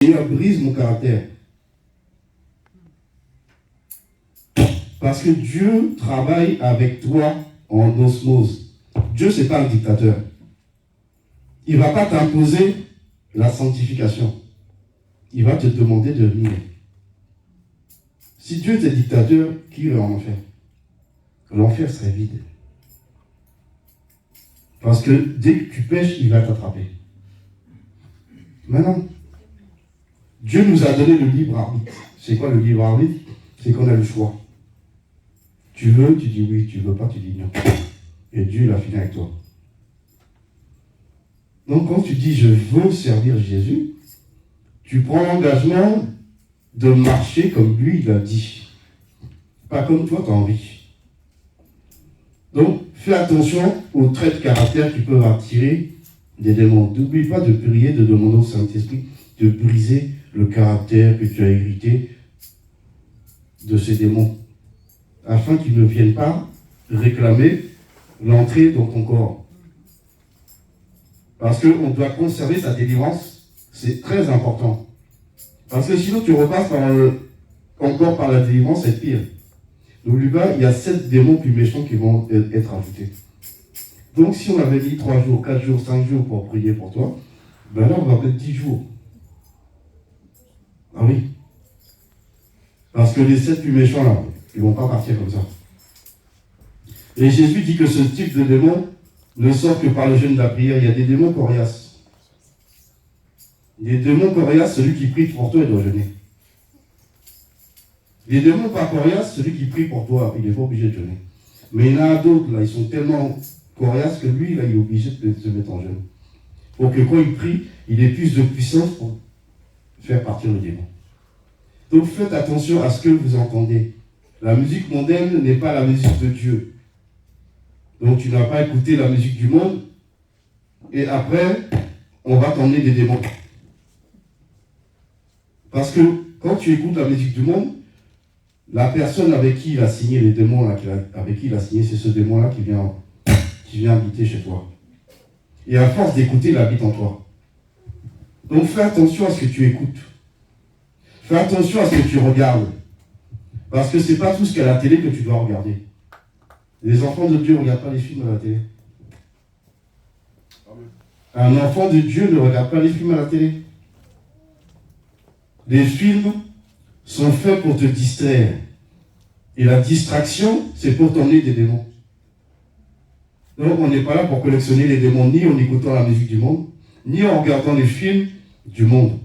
Seigneur, brise mon caractère. Parce que Dieu travaille avec toi en osmose. Dieu, ce n'est pas un dictateur. Il ne va pas t'imposer la sanctification. Il va te demander de venir. Si Dieu était dictateur, qui irait en enfer? L'enfer serait vide. Parce que dès que tu pêches, il va t'attraper. Maintenant, Dieu nous a donné le libre arbitre. C'est quoi le libre arbitre? C'est qu'on a le choix. Tu veux, tu dis oui. Tu veux pas, tu dis non. Et Dieu, il a fini avec toi. Donc, quand tu dis je veux servir Jésus, tu prends l'engagement de marcher comme lui, il a dit. Pas comme toi, tu as envie. Donc, fais attention aux traits de caractère qui peuvent attirer des démons. N'oublie pas de prier, de demander au Saint-Esprit de briser le caractère que tu as hérité de ces démons, afin qu'ils ne viennent pas réclamer l'entrée dans ton corps. Parce qu'on doit conserver sa délivrance, c'est très important. Parce que sinon tu repasses encore par la délivrance, c'est pire. N'oublie pas, il y a 7 démons plus méchants qui vont être ajoutés. Donc si on avait mis 3 jours, 4 jours, 5 jours pour prier pour toi, ben là on va mettre 10 jours. Ah oui. Parce que les 7 plus méchants là, ils ne vont pas partir comme ça. Et Jésus dit que ce type de démon ne sort que par le jeûne de la prière. Il y a des démons coriaces. Les démons coriaces, celui qui prie pour toi, il doit jeûner. Les démons pas coriaces, celui qui prie pour toi, il n'est pas obligé de jeûner. Mais il y en a d'autres, là, ils sont tellement coriaces que lui, là, il est obligé de se mettre en jeûne. Pour que quand il prie, il ait plus de puissance pour faire partir le démon. Donc faites attention à ce que vous entendez. La musique mondaine n'est pas la musique de Dieu. Donc tu n'as pas écouté la musique du monde, et après, on va t'emmener des démons. Parce que quand tu écoutes la musique du monde, la personne avec qui il a signé, les démons là, avec qui il a signé, c'est ce démon-là qui vient habiter chez toi. Et à force d'écouter, il habite en toi. Donc fais attention à ce que tu écoutes. Fais attention à ce que tu regardes. Parce que ce n'est pas tout ce qu'il y a à la télé que tu dois regarder. Les enfants de Dieu ne regardent pas les films à la télé. Un enfant de Dieu ne regarde pas les films à la télé. Les films sont faits pour te distraire. Et la distraction, c'est pour t'emmener des démons. Donc on n'est pas là pour collectionner les démons, ni en écoutant la musique du monde, ni en regardant les films du monde.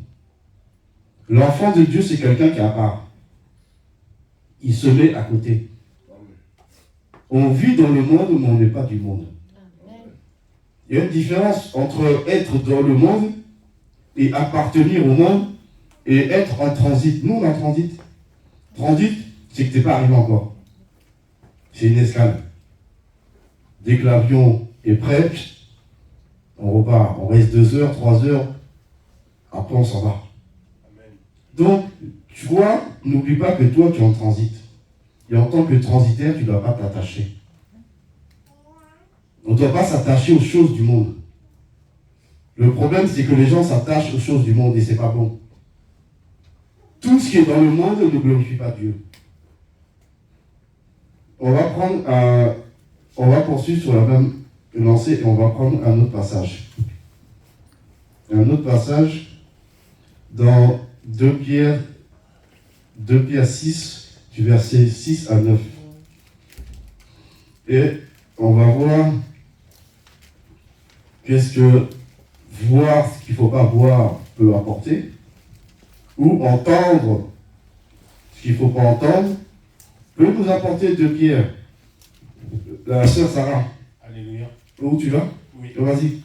L'enfant de Dieu, c'est quelqu'un qui est à part. Il se met à côté. On vit dans le monde, mais on n'est pas du monde. Il y a une différence entre être dans le monde et appartenir au monde et être en transit. Nous, on est en transit. Transit, c'est que tu n'es pas arrivé encore. C'est une escale. Dès que l'avion est prêt, on repart. On reste 2 heures, 3 heures. Après, on s'en va. Donc, tu vois, n'oublie pas que toi, tu es en transit. Et en tant que transitaire, tu ne dois pas t'attacher. On ne doit pas s'attacher aux choses du monde. Le problème, c'est que les gens s'attachent aux choses du monde et ce n'est pas bon. Tout ce qui est dans le monde ne glorifie pas Dieu. On va poursuivre sur la même lancée et on va prendre un autre passage. Un autre passage dans 2 Pierre 6, du verset 6 à 9. Et on va voir voir ce qu'il ne faut pas voir peut apporter, ou entendre ce qu'il ne faut pas entendre, peut nous apporter 2 Pierre. La sœur Sarah. Alléluia. Où tu vas? Oui. Vas-y.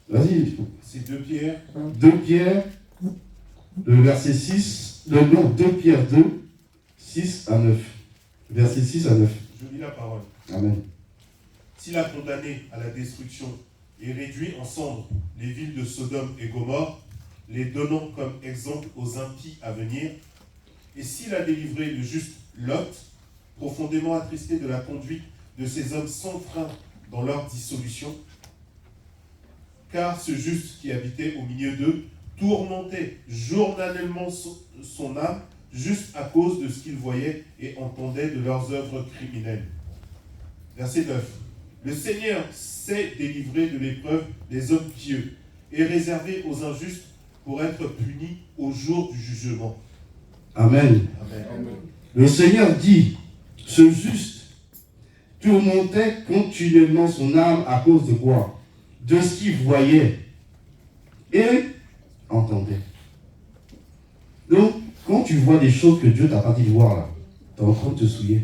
Vas-y. C'est 2 Pierre. 2 Pierre, le verset 6, 2 Pierre 2, 6 à 9. Verset 6 à 9. Je lis la parole. Amen. S'il a condamné à la destruction et réduit en cendres les villes de Sodome et Gomorrhe, les donnant comme exemple aux impies à venir, et s'il a délivré le juste Lot, profondément attristé de la conduite de ces hommes sans frein dans leur dissolution, car ce juste qui habitait au milieu d'eux tourmentait journellement son âme juste à cause de ce qu'ils voyaient et entendaient de leurs œuvres criminelles. Verset 9. Le Seigneur sait délivrer de l'épreuve les hommes pieux et réserver aux injustes pour être punis au jour du jugement. Amen. Amen. Le Seigneur dit, ce juste tourmentait continuellement son âme à cause de quoi? De ce qu'il voyait et entendait. Donc, quand tu vois des choses que Dieu t'a pas dit de voir là, tu es en train de te souiller.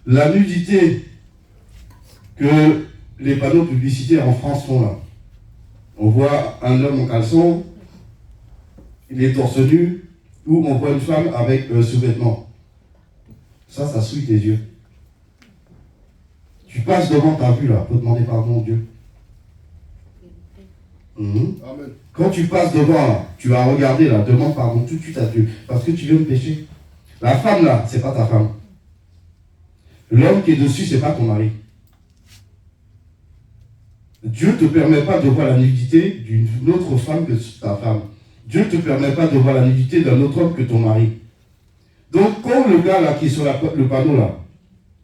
La nudité que les panneaux publicitaires en France font là. On voit un homme en caleçon, il est torse nu, ou on voit une femme avec sous-vêtements. Ça souille tes yeux. Tu passes devant ta vue là, pour demander pardon à Dieu. Amen. Quand tu passes devant là, tu as regardé là, demande pardon tout de suite à Dieu, parce que tu viens de pécher. La femme là, c'est pas ta femme. L'homme qui est dessus, c'est pas ton mari. Dieu ne te permet pas de voir la nudité d'une autre femme que ta femme. Dieu ne te permet pas de voir la nudité d'un autre homme que ton mari. Donc, quand le gars là qui est sur le panneau là,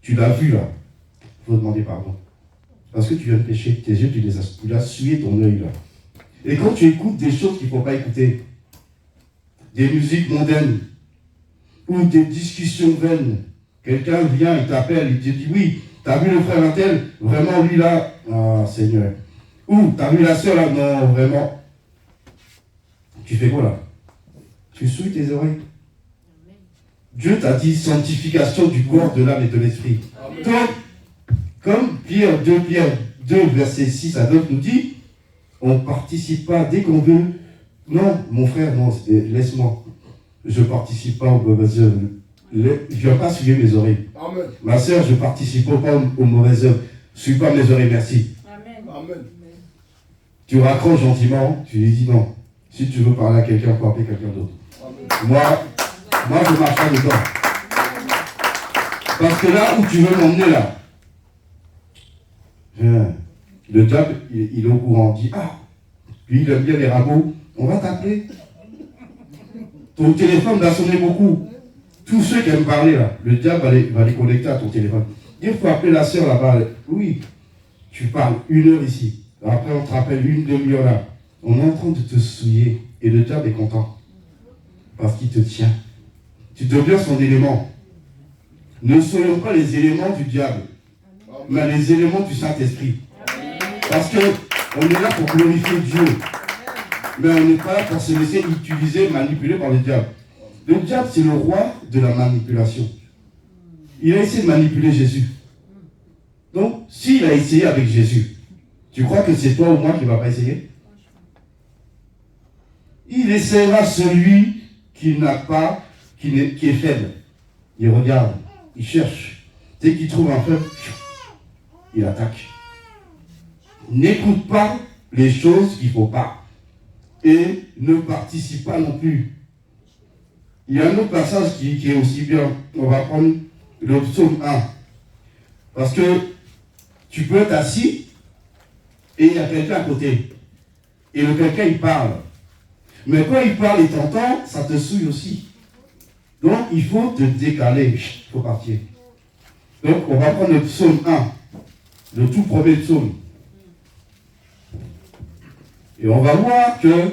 tu l'as vu là, il faut demander pardon. Parce que tu viens de pécher, tes yeux, tu as souillé ton œil là. Et quand tu écoutes des choses qu'il ne faut pas écouter, des musiques mondaines, ou des discussions vaines, quelqu'un vient, il t'appelle, il te dit oui, t'as vu le frère Intel, vraiment lui là, ah Seigneur. Ou t'as vu la soeur là, non, vraiment. Tu fais quoi là? Tu souilles tes oreilles. Dieu t'a dit sanctification du corps, de l'âme et de l'esprit. Donc, comme Pierre 2, verset 6 à 9 nous dit, on ne participe pas dès qu'on veut. Non, mon frère, non, laisse-moi. Je ne participe pas aux mauvaises œuvres. Je ne viens pas suivre mes oreilles. Amen. Ma soeur, je ne participe pas aux mauvaises œuvres. Je ne suis pas mes oreilles, merci. Amen. Amen. Tu raccroches gentiment, tu lui dis non. Si tu veux parler à quelqu'un, il faut appeler quelqu'un d'autre. Moi, je marche pas dedans. Parce que là où tu veux m'emmener là, le diable, il est au courant, il dit, ah, lui il aime bien les ragots, on va t'appeler. Ton téléphone va sonner beaucoup. Tous ceux qui aiment parler là, le diable va les connecter à ton téléphone. Il faut appeler la sœur là-bas. Oui, tu parles 1 heure ici. Après on te rappelle 1 demi-heure là. On est en train de te souiller et le diable est content. Parce qu'il te tient. Tu deviens son élément. Ne soyons pas les éléments du diable, mais les éléments du Saint-Esprit. Parce qu'on est là pour glorifier Dieu. Mais on n'est pas là pour se laisser utiliser, manipuler par le diable. Le diable, c'est le roi de la manipulation. Il a essayé de manipuler Jésus. Donc, s'il a essayé avec Jésus, tu crois que c'est toi ou moi qui ne va pas essayer? Il essaiera celui qui n'a pas, qui est faible. Il regarde, il cherche. Dès qu'il trouve un faible, il attaque. N'écoute pas les choses qu'il ne faut pas. Et ne participe pas non plus. Il y a un autre passage qui est aussi bien. On va prendre le psaume 1. Parce que tu peux être assis et il y a quelqu'un à côté. Et le quelqu'un, il parle. Mais quand il parle et t'entend, ça te souille aussi. Donc, il faut te décaler. Il faut partir. Donc, on va prendre le psaume 1. Le tout premier psaume. Et on va voir que...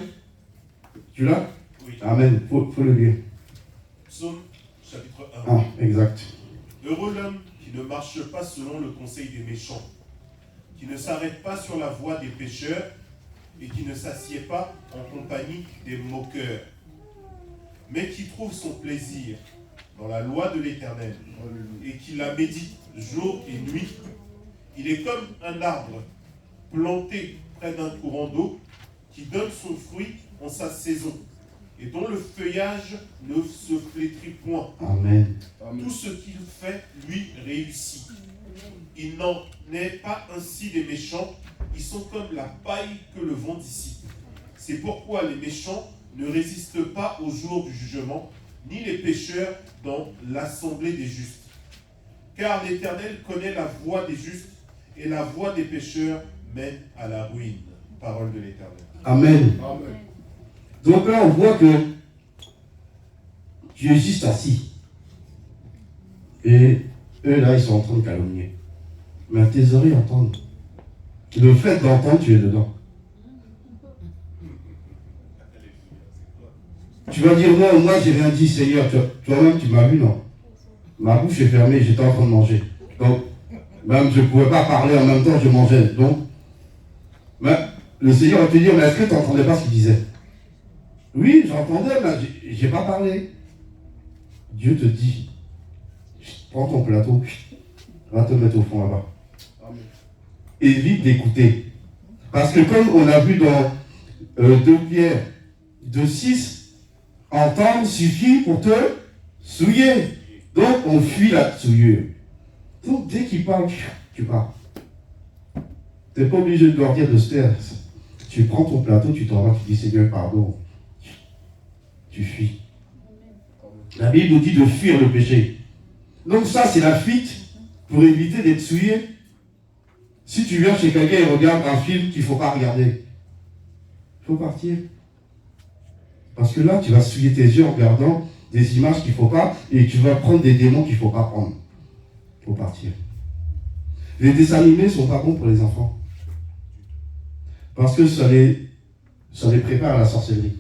Tu l'as? Oui. Amen. Faut le lire. Psaume, chapitre 1. Ah, exact. Heureux l'homme qui ne marche pas selon le conseil des méchants, qui ne s'arrête pas sur la voie des pécheurs et qui ne s'assied pas en compagnie des moqueurs, mais qui trouve son plaisir dans la loi de l'Éternel et qui la médite jour et nuit. Il est comme un arbre planté près d'un courant d'eau qui donne son fruit en sa saison et dont le feuillage ne se flétrit point. Amen. Tout ce qu'il fait lui réussit. Il n'en est pas ainsi des méchants, ils sont comme la paille que le vent dissipe. C'est pourquoi les méchants ne résistent pas au jour du jugement, ni les pécheurs dans l'assemblée des justes. Car l'Éternel connaît la voie des justes, et la voie des pécheurs mène à la ruine. Parole de l'Éternel. Amen. Amen. Donc là, on voit que tu es juste assis. Et eux, là, ils sont en train de calomnier. Mais tes oreilles entendent. Le fait d'entendre, tu es dedans. Tu vas dire, non, moi, j'ai rien dit, Seigneur. Toi-même, tu m'as vu, non? Ma bouche est fermée, j'étais en train de manger. Donc, même je ne pouvais pas parler en même temps, je mangeais. Donc, mais le Seigneur va te dire, mais est-ce que tu n'entendais pas ce qu'il disait? Oui, j'entendais, mais je n'ai pas parlé. Dieu te dit, prends ton plateau, va te mettre au fond là-bas. Évite d'écouter. Parce que comme on a vu dans 2 Pierre 2,6, entendre suffit pour te souiller. Donc on fuit la souillure. Donc dès qu'il parle, tu pars. Tu n'es pas obligé de leur dire de se taire. Tu prends ton plateau, tu t'en vas, tu dis Seigneur, pardon. Tu fuis. La Bible nous dit de fuir le péché. Donc ça, c'est la fuite pour éviter d'être souillé. Si tu viens chez quelqu'un et regardes un film qu'il ne faut pas regarder, il faut partir. Parce que là, tu vas souiller tes yeux en regardant des images qu'il ne faut pas et tu vas prendre des démons qu'il ne faut pas prendre. Il faut partir. Les dessins animés ne sont pas bons pour les enfants. Parce que ça les prépare à la sorcellerie.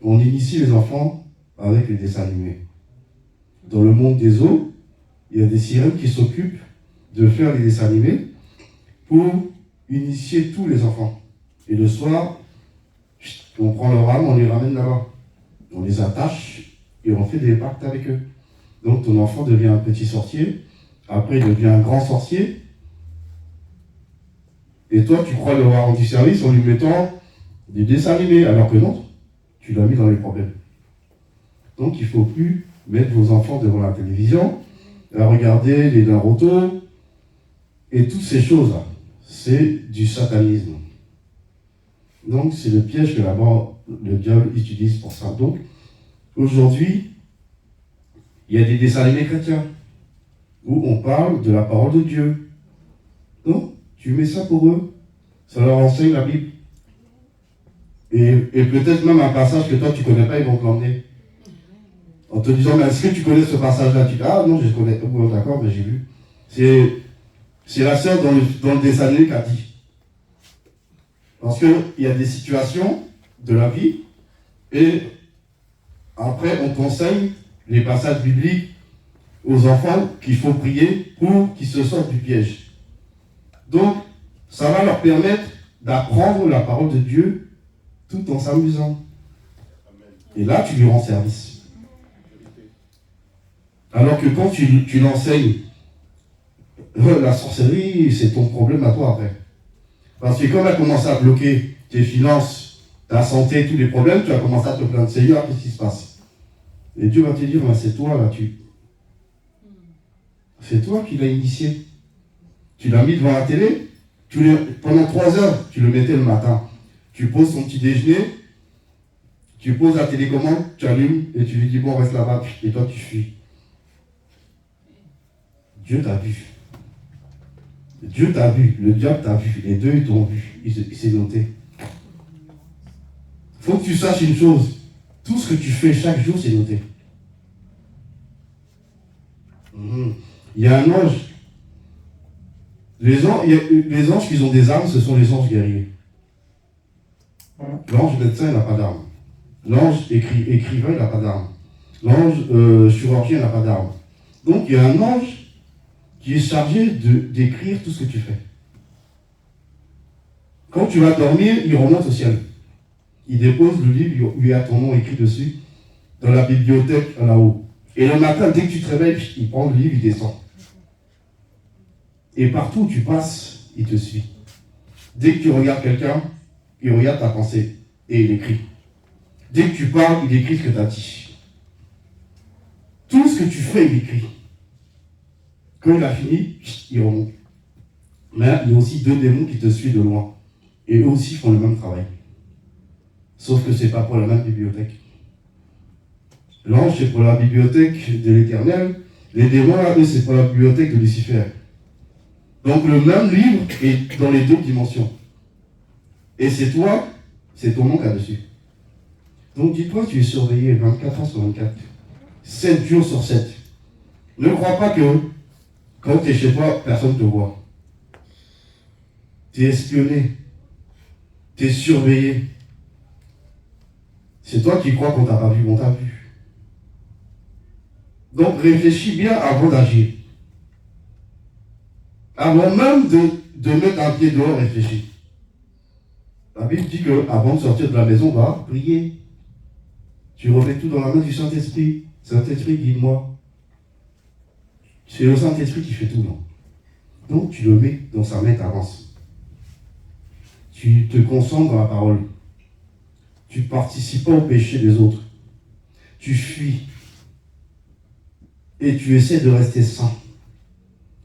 On initie les enfants avec les dessins animés. Dans le monde des eaux, il y a des sirènes qui s'occupent de faire les dessins animés pour initier tous les enfants. Et le soir, on prend leur âme, on les ramène là-bas. On les attache et on fait des pactes avec eux. Donc ton enfant devient un petit sorcier, après il devient un grand sorcier. Et toi, tu crois leur avoir rendu service en lui mettant des dessins animés, alors que non, tu l'as mis dans les problèmes. Donc il ne faut plus mettre vos enfants devant la télévision, à regarder les Naruto, et toutes ces choses-là. C'est du satanisme. Donc c'est le piège que le diable utilise pour ça. Donc aujourd'hui, il y a des dessins animés chrétiens où on parle de la parole de Dieu. Donc tu mets ça pour eux, ça leur enseigne la Bible. Et peut-être même un passage que toi tu ne connais pas, ils vont te l'emmener. En te disant, mais est-ce que tu connais ce passage-là? Tu dis, ah non, je connais. Bon, d'accord, mais j'ai lu. C'est la sœur dans le dessin animé qui a dit. Parce qu'il y a des situations de la vie, et après on t'enseigne les passages bibliques aux enfants qu'il faut prier pour qu'ils se sortent du piège. Donc, ça va leur permettre d'apprendre la parole de Dieu tout en s'amusant. Et là, tu lui rends service. Alors que quand tu l'enseignes, la sorcellerie, c'est ton problème à toi après. Parce que quand elle a commencé à bloquer tes finances, ta santé, tous les problèmes, tu vas commencer à te plaindre, Seigneur, qu'est-ce qui se passe? Et Dieu va te dire, c'est toi là, c'est toi qui l'as initié. Tu l'as mis devant la télé, pendant 3 heures, tu le mettais le matin. Tu poses ton petit déjeuner, tu poses la télécommande, tu allumes et tu lui dis, bon, reste là-bas, et toi tu fuis. Dieu t'a vu. Dieu t'a vu, le diable t'a vu, les deux ils t'ont vu, il s'est noté. Il faut que tu saches une chose, tout ce que tu fais chaque jour, c'est noté. Il y a un ange. Les anges qui ont des armes, ce sont les anges guerriers. L'ange médecin, il n'a pas d'arme. L'ange écrivain, il n'a pas d'arme. L'ange chirurgien, il n'a pas d'arme. Donc il y a un ange qui est chargé d'écrire tout ce que tu fais. Quand tu vas dormir, il remonte au ciel. Il dépose le livre, il y a ton nom écrit dessus, dans la bibliothèque là-haut. Et le matin, dès que tu te réveilles, il prend le livre, il descend. Et partout où tu passes, il te suit. Dès que tu regardes quelqu'un, il regarde ta pensée et il écrit. Dès que tu parles, il écrit ce que tu as dit. Tout ce que tu fais, il écrit. Quand il a fini, il remonte. Mais il y a aussi 2 démons qui te suivent de loin. Et eux aussi font le même travail. Sauf que ce n'est pas pour la même bibliothèque. L'ange, c'est pour la bibliothèque de l'Éternel. Les démons, là, eux, c'est pour la bibliothèque de Lucifer. Donc le même livre est dans les 2 dimensions. Et c'est toi, c'est ton nom là-dessus. Donc dis-toi, tu es surveillé 24 heures sur 24, 7 jours sur 7. Ne crois pas que quand tu es chez toi, personne ne te voit. Tu es espionné. Tu es surveillé. C'est toi qui crois qu'on t'a pas vu, on t'a vu. Donc réfléchis bien avant d'agir. Avant même de mettre un pied dehors, réfléchis. La Bible dit qu'avant de sortir de la maison, va prier. Tu remets tout dans la main du Saint-Esprit. Saint-Esprit, guide-moi. C'est le Saint-Esprit qui fait tout, non? Donc tu le mets dans sa main, tu avances. Tu te concentres dans la parole. Tu ne participes pas au péché des autres. Tu fuis. Et tu essaies de rester saint.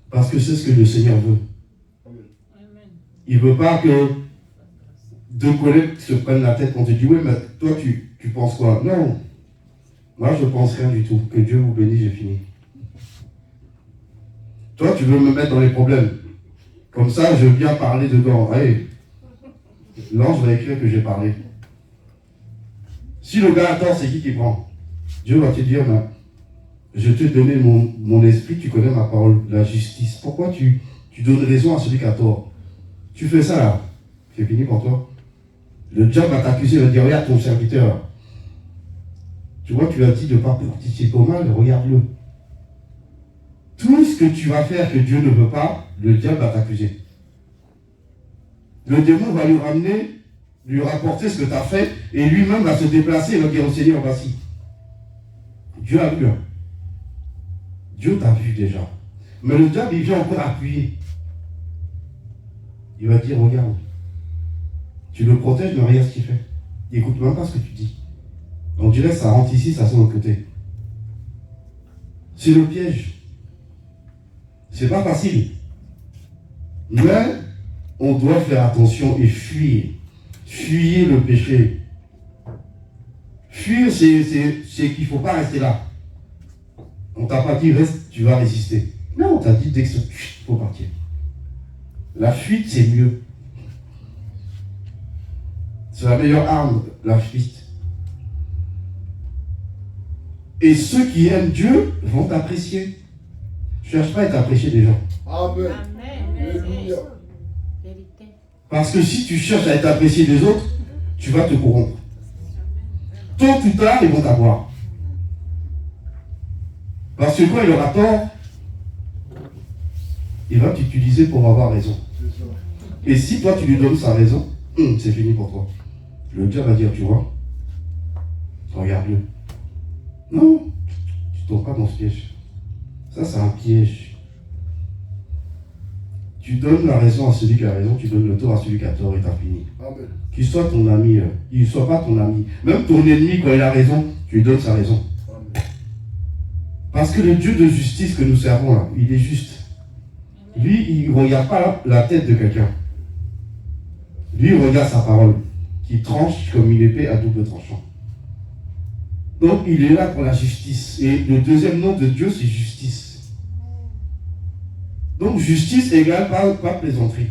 Parce que c'est ce que le Seigneur veut. Il ne veut pas que deux collègues se prennent la tête quand tu dis oui, mais toi tu penses quoi? Non. Moi je pense rien du tout. Que Dieu vous bénisse, j'ai fini. Toi tu veux me mettre dans les problèmes. Comme ça je viens parler dedans. Allez. L'ange va écrire que j'ai parlé. Si le gars attend, c'est qui prend? Dieu va te dire, ben, je t'ai donné mon esprit, tu connais ma parole, la justice. Pourquoi tu donnes raison à celui qui a tort? Tu fais ça là, c'est fini pour toi. Le diable va t'accuser, il va dire, regarde ton serviteur. Tu vois, tu lui as dit de ne pas participer au mal, regarde-le. Tout ce que tu vas faire que Dieu ne veut pas, le diable va t'accuser. Le démon va lui ramener, lui rapporter ce que tu as fait, et lui-même va se déplacer et va dire au Seigneur, voici. Dieu a vu. Dieu t'a vu déjà. Mais le diable, il vient encore appuyer. Il va dire, regarde, tu le protèges, mais regarde ce qu'il fait. Il n'écoute même pas ce que tu dis. On dirait ça rentre ici, ça sort de l'autre côté. C'est le piège. C'est pas facile. Mais on doit faire attention et fuir. Fuir le péché. Fuir, c'est qu'il ne faut pas rester là. On t'a pas dit reste, tu vas résister. Non, on t'a dit dès que il faut partir. La fuite, c'est mieux. C'est la meilleure arme, la fuite. Et ceux qui aiment Dieu vont t'apprécier. Ne cherche pas à être apprécié des gens. Amen. Alléluia. Parce que si tu cherches à être apprécié des autres, tu vas te corrompre. Tôt ou tard, ils vont t'avoir. Parce que quand il aura tort, il va t'utiliser pour avoir raison. Et si toi tu lui donnes sa raison, c'est fini pour toi. Le diable va dire, tu vois, regarde-le. Non, tu ne tombes pas dans ce piège. Ça, c'est un piège. Tu donnes la raison à celui qui a raison, tu donnes le tort à celui qui a tort et t'as fini. Amen. Qu'il soit ton ami, il ne soit pas ton ami. Même ton ennemi, quand il a raison, tu lui donnes sa raison. Amen. Parce que le Dieu de justice que nous servons là, il est juste. Lui, il ne regarde pas la tête de quelqu'un. Lui, il regarde sa parole, qui tranche comme une épée à double tranchant. Donc, il est là pour la justice. Et le deuxième nom de Dieu, c'est justice. Donc, justice égale pas plaisanterie.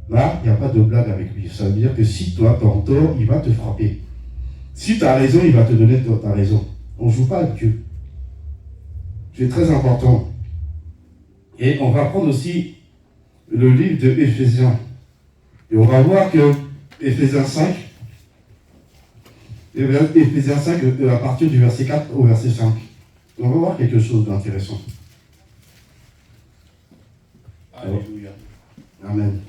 Là, il n'y a pas de blague avec lui. Ça veut dire que si toi, tu as tort, il va te frapper. Si tu as raison, il va te donner ta raison. On ne joue pas avec Dieu. C'est très important. Et on va prendre aussi le livre de Éphésiens. Et on va voir que Éphésiens 5, à partir du verset 4 au verset 5. On va voir quelque chose d'intéressant. Alléluia. Amen.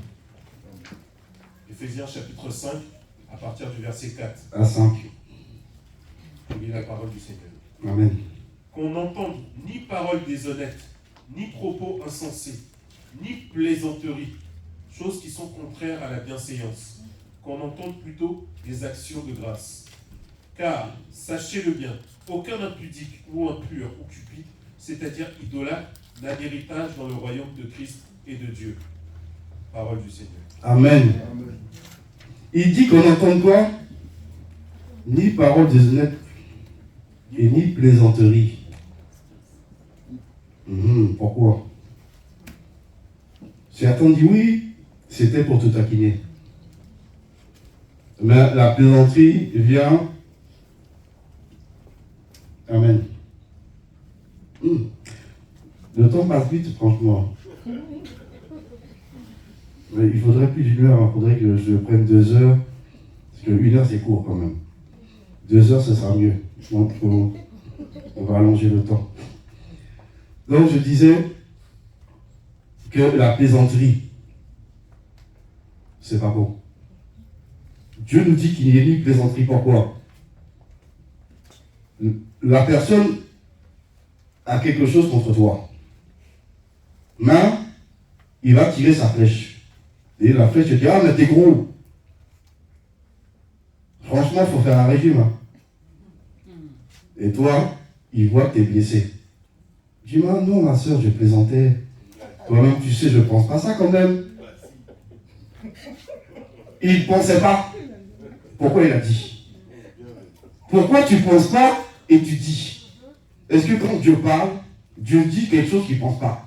Éphésiens chapitre 5, à partir du verset 4. À 5. On lit la parole du Seigneur. Amen. Qu'on n'entende ni parole déshonnête, ni propos insensés, ni plaisanteries, choses qui sont contraires à la bienséance. Qu'on entende plutôt des actions de grâce. Car, sachez-le bien, aucun impudique ou impur ou cupide, c'est-à-dire idolâtre, n'a d'héritage dans le royaume de Christ et de Dieu. Parole du Seigneur. Amen. Amen. Il dit qu'on n'entende quoi? Ni parole déshonnête et ni plaisanterie. Pourquoi? Certains disent oui, c'était pour te taquiner. Mais la plaisanterie vient. Amen. Le temps passe vite, franchement. Mais il faudrait plus d'une heure, il faudrait que je prenne 2 heures. Parce que 1 heure, c'est court quand même. 2 heures, ce sera mieux. Donc, on va allonger le temps. Donc, je disais que la plaisanterie, c'est pas bon. Dieu nous dit qu'il n'y a ni plaisanterie. Pourquoi? La personne a quelque chose contre toi. Mais il va tirer sa flèche. Et la flèche te dit, ah mais t'es gros. Franchement, il faut faire un régime. Hein. Et toi, il voit que t'es blessé. Je dis, non ma soeur, je plaisantais. Toi-même, tu sais, je ne pense pas ça quand même. Il ne pensait pas. Pourquoi il a dit? Pourquoi tu ne penses pas et tu dis? Est-ce que quand Dieu parle, Dieu dit quelque chose qu'il ne pense pas?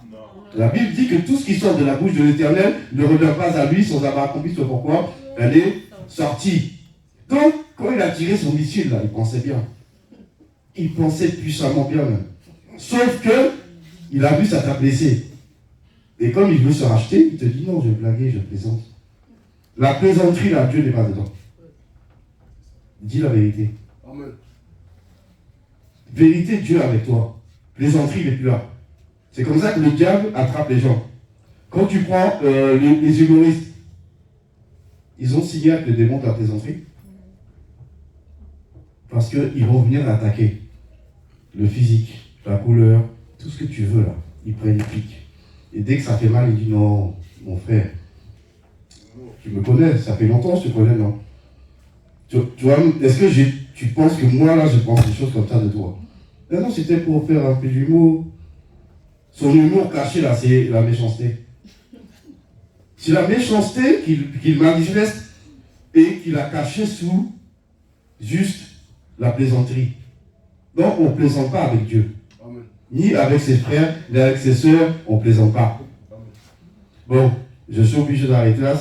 La Bible dit que tout ce qui sort de la bouche de l'Éternel ne revient pas à lui sans avoir accompli ce pourquoi elle est sortie. Donc, quand il a tiré son missile, là, il pensait bien. Il pensait puissamment bien même. Sauf que, il a vu ça t'a blessé. Et comme il veut se racheter, il te dit non, je blaguais, je plaisante. La plaisanterie, là, Dieu n'est pas dedans. Dis la vérité. Amen. Vérité, Dieu est avec toi. Plaisanterie, il n'est plus là. C'est comme ça que le diable attrape les gens. Quand tu prends les humoristes, ils ont signé avec le démon de la plaisanterie. Parce qu'ils vont venir attaquer le physique, la couleur, tout ce que tu veux là. Ils prennent les pics. Et dès que ça fait mal, il dit non, mon frère, tu me connais, ça fait longtemps que je te connais, non? Tu vois, est-ce que tu penses que moi là, je pense des choses comme ça de toi? Non, c'était pour faire un peu d'humour. Son humour caché là, c'est la méchanceté. C'est la méchanceté qu'il manifeste et qu'il a caché sous juste la plaisanterie. Donc on ne plaisante pas avec Dieu. Amen. Ni avec ses frères, ni avec ses sœurs, on ne plaisante pas. Amen. Bon, je suis obligé d'arrêter là,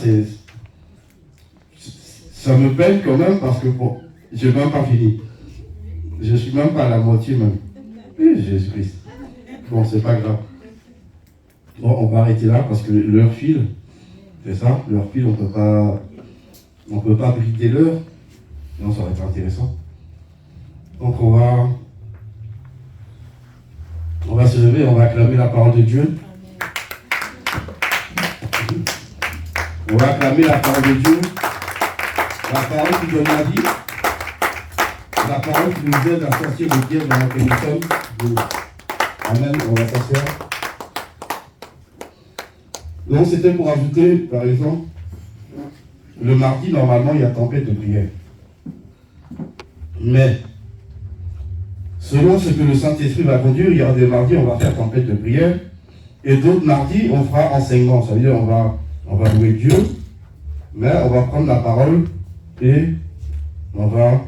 ça me peine quand même parce que bon, je n'ai même pas fini. Je ne suis même pas à la moitié même. Jésus-Christ. Bon, c'est pas grave. Bon, on va arrêter là parce que l'heure file. C'est ça, l'heure file, on peut pas brider l'heure. Non, ça va être intéressant. Donc on va se lever, on va acclamer la parole de Dieu. On va acclamer la parole de Dieu. La parole qui donne la vie. La parole qui nous aide à sortir de guerre dans laquelle nous sommes. Amen, on va s'asseoir. Donc c'était pour ajouter, par exemple, le mardi, normalement, il y a tempête de prière. Mais, selon ce que le Saint-Esprit va conduire, il y aura des mardis, on va faire tempête de prière. Et d'autres mardis, on fera enseignement. Ça veut dire, on va louer Dieu, mais on va prendre la parole et on va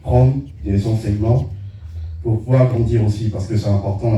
prendre des enseignements pour pouvoir grandir aussi, parce que c'est important.